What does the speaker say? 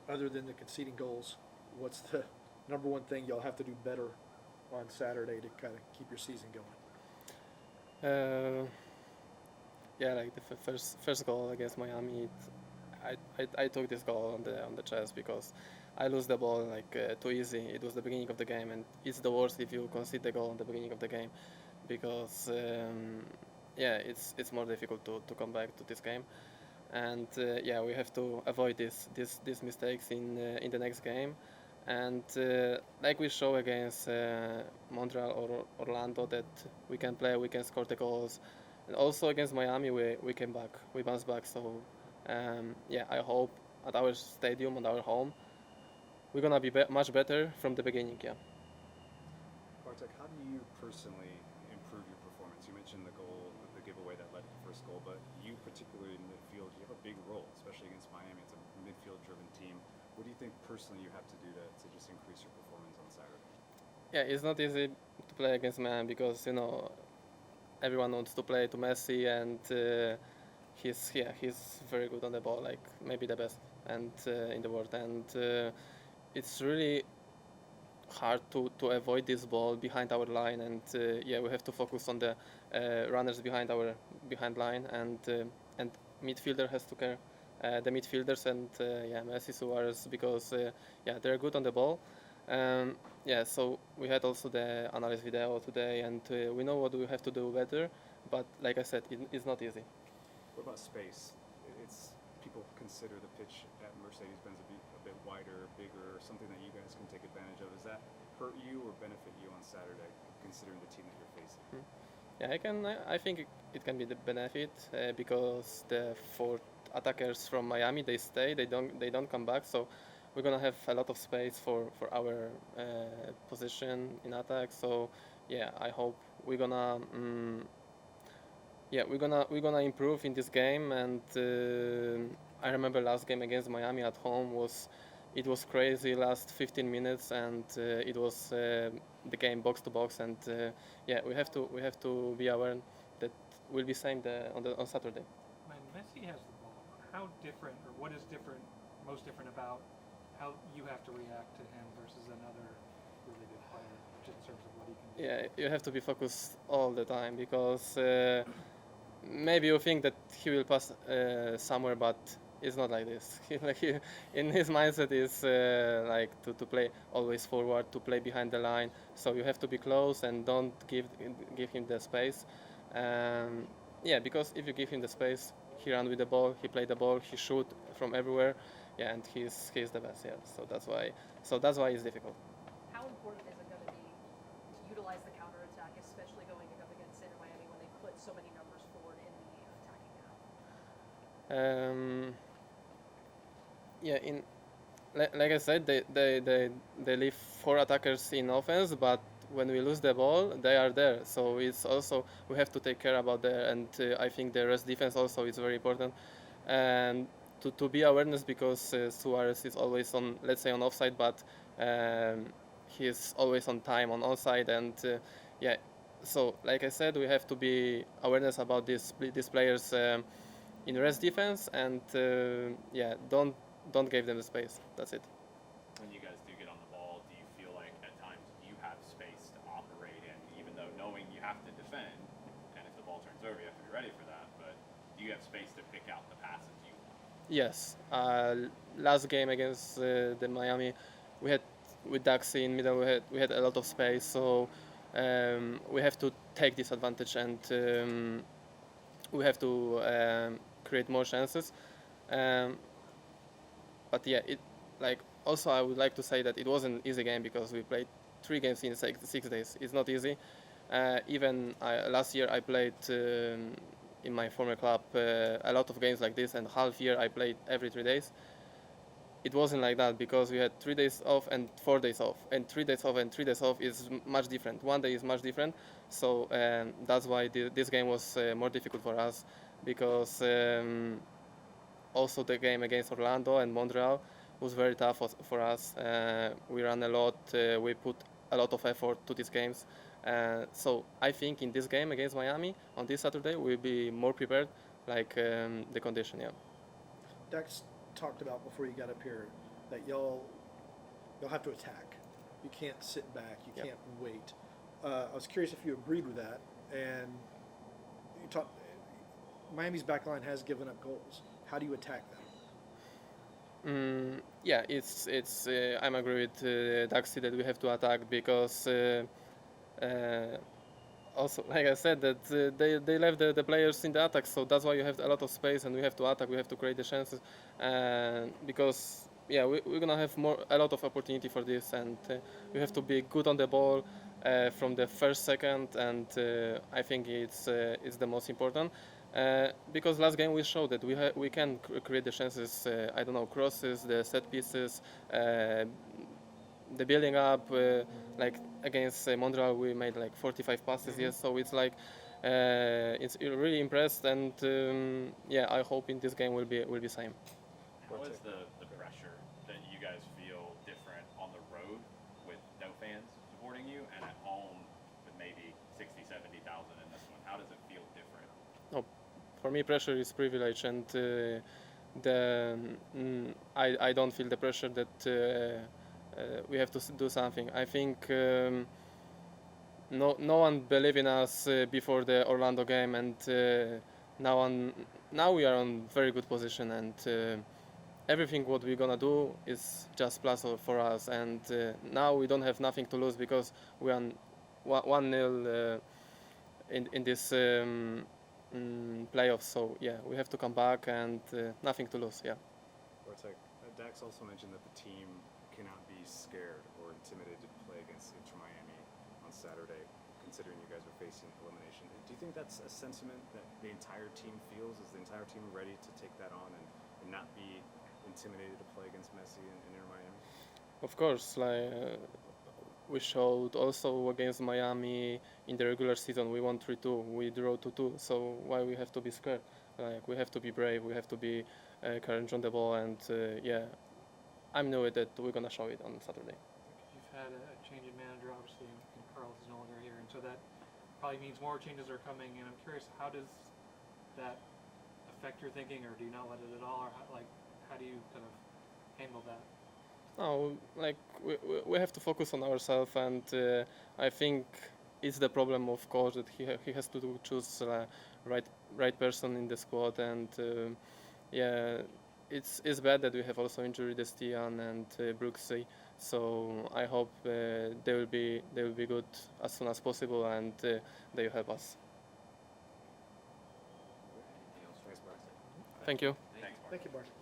Other than the conceding goals, what's the number one thing y'all have to do better on Saturday to kind of keep your season going? Uh, yeah, like the first goal against Miami, I took this goal on the chest because I lose the ball like too easy. It was the beginning of the game, and it's the worst if you concede the goal in the beginning of the game because yeah, it's more difficult to come back to this game. And yeah, we have to avoid these mistakes in the next game. And like we show against Montreal or Orlando that we can play, we can score the goals, and also against Miami we came back, we bounced back. So yeah, I hope at our stadium, at our home, we're gonna be much better from the beginning. Yeah. Bartek, how do you personally improve your performance? You mentioned the goal, the giveaway that led to the first goal, but you, particularly in midfield, you have a big role, especially against Miami. It's a midfield-driven team. What do you think personally you have to do to just increase your performance on Saturday? Yeah, it's not easy to play against Miami because everyone wants to play to Messi, and he's very good on the ball, like maybe the best and in the world, and it's really hard to avoid this ball behind our line, and yeah, we have to focus on the runners behind our behind line, and midfielder has to care the midfielders and yeah, Messi, Suarez, because yeah, they're good on the ball. Yeah, so we had also the analysis video today, and we know what we have to do better, but like I said, it's not easy. What about space? It's people consider the pitch at Mercedes-Benz a bit wider, bigger, something that you guys can take advantage of. Does that hurt you or benefit you on Saturday, considering the team that you're facing? Hmm. Yeah, I think it can be the benefit because the four attackers from Miami, they stay. They don't come back. So we're gonna have a lot of space for our position in attack. So yeah, I hope we're gonna yeah, we're gonna improve in this game. And I remember last game against Miami at home was it was crazy last 15 minutes, and it was the game box to box. And yeah, we have to be aware that will be same on Saturday. When Messi has the ball, how different or what is different, most different about how you have to react to him versus another really good player, just in terms of what he can do? Yeah, you have to be focused all the time because maybe you think that he will pass somewhere, but it's not like this. In his mindset is like to play always forward, to play behind the line. So you have to be close and don't give him the space. Um, yeah, because if you give him the space, he run with the ball, he play the ball, he shoot from everywhere. Yeah, and he's the best. Yeah, so that's why it's difficult. How important is it going to be to utilize the counterattack, especially going up against Inter Miami when they put so many numbers forward in the attacking half? Um, yeah, like I said, they leave four attackers in offense, but when we lose the ball, they are there. So it's also we have to take care about that, and I think the rest defense also is very important, and to be awareness because Suarez is always on, let's say, on offside, but um, he's always on time on onside, and yeah. So like I said, we have to be awareness about these players in rest defense, and yeah, don't give them the space. That's it. When you guys do get on the ball, do you feel like at times you have space to operate in, even though knowing you have to defend, and if the ball turns over, you have to be ready for that, but do you have space to pick out the passes you want? Yes. Last game against the Miami, we had with Daxi in middle. We had a lot of space, so we have to take this advantage, and we have to create more chances. Um, but yeah, it like also I would like to say that it wasn't an easy game because we played 3 games in 6 days. It's not easy. Even last year I played in my former club a lot of games like this, and half year I played every 3 days. It wasn't like that because we had 3 days off and 4 days off, and 3 days off and 3 days off is much different. One day is much different, so that's why this game was more difficult for us because also the game against Orlando and Montreal was very tough for us. We ran a lot, we put a lot of effort to these games. So I think in this game against Miami on this Saturday we'll be more prepared, like the condition. Yeah. Dex talked about before you got up here that y'all have to attack. You can't sit back. You Yep. can't wait. I was curious if you agreed with that. And you talk, Miami's backline has given up goals. How do you attack them? Yeah, it's I'm agree with Daxi that we have to attack because also, like I said, that they left the players in the attack, so that's why you have a lot of space and we have to attack. We have to create the chances, and because yeah, we're gonna have a lot of opportunity for this, and we have to be good on the ball from the first second, and I think it's the most important. Because last game we showed that we can create the chances. I don't know, crosses, the set pieces, the building up. Like against Montreal, we made like 45 passes. Yes, so it's like it's really impressed, and yeah, I hope in this game will be same. How is the pressure that you guys feel different on the road with no fans supporting you and at home with maybe 60, 70,000 in this one? How does it feel different? No, for me, pressure is privilege, and I don't feel the pressure that we have to do something. I think no one believed in us before the Orlando game, and now we are on very good position, and everything what we're gonna do is just plus for us. And now we don't have nothing to lose because we are 1-0 in this playoffs. So yeah, we have to come back and nothing to lose. Yeah. Bartek, Dax also mentioned that the team cannot be scared or intimidated to play against Inter Miami on Saturday, considering you guys are facing elimination. Do you think that's a sentiment that the entire team feels? Is the entire team ready to take that on and not be intimidated to play against Messi and Inter Miami? Of course, like we showed also against Miami in the regular season, we won 3-2, we drew 2-2. So why we have to be scared? Like we have to be brave, we have to be courage on the ball, and yeah, I'm knowing that we're gonna show it on Saturday. You've had a change in manager, obviously, and Carlos is no longer here, and so that probably means more changes are coming. And I'm curious, how does that affect your thinking, or do you not let it at all, or how do you kind of handle that? No, like we have to focus on ourselves, and I think it's the problem of coach that he has to choose right person in the squad, and yeah, it's bad that we have also injured Destian and Brooksy. So I hope they will be good as soon as possible, and they will help us. Anything else? Thanks, Bartek. Thank you. Thanks, Mark. Thank you, Bartek.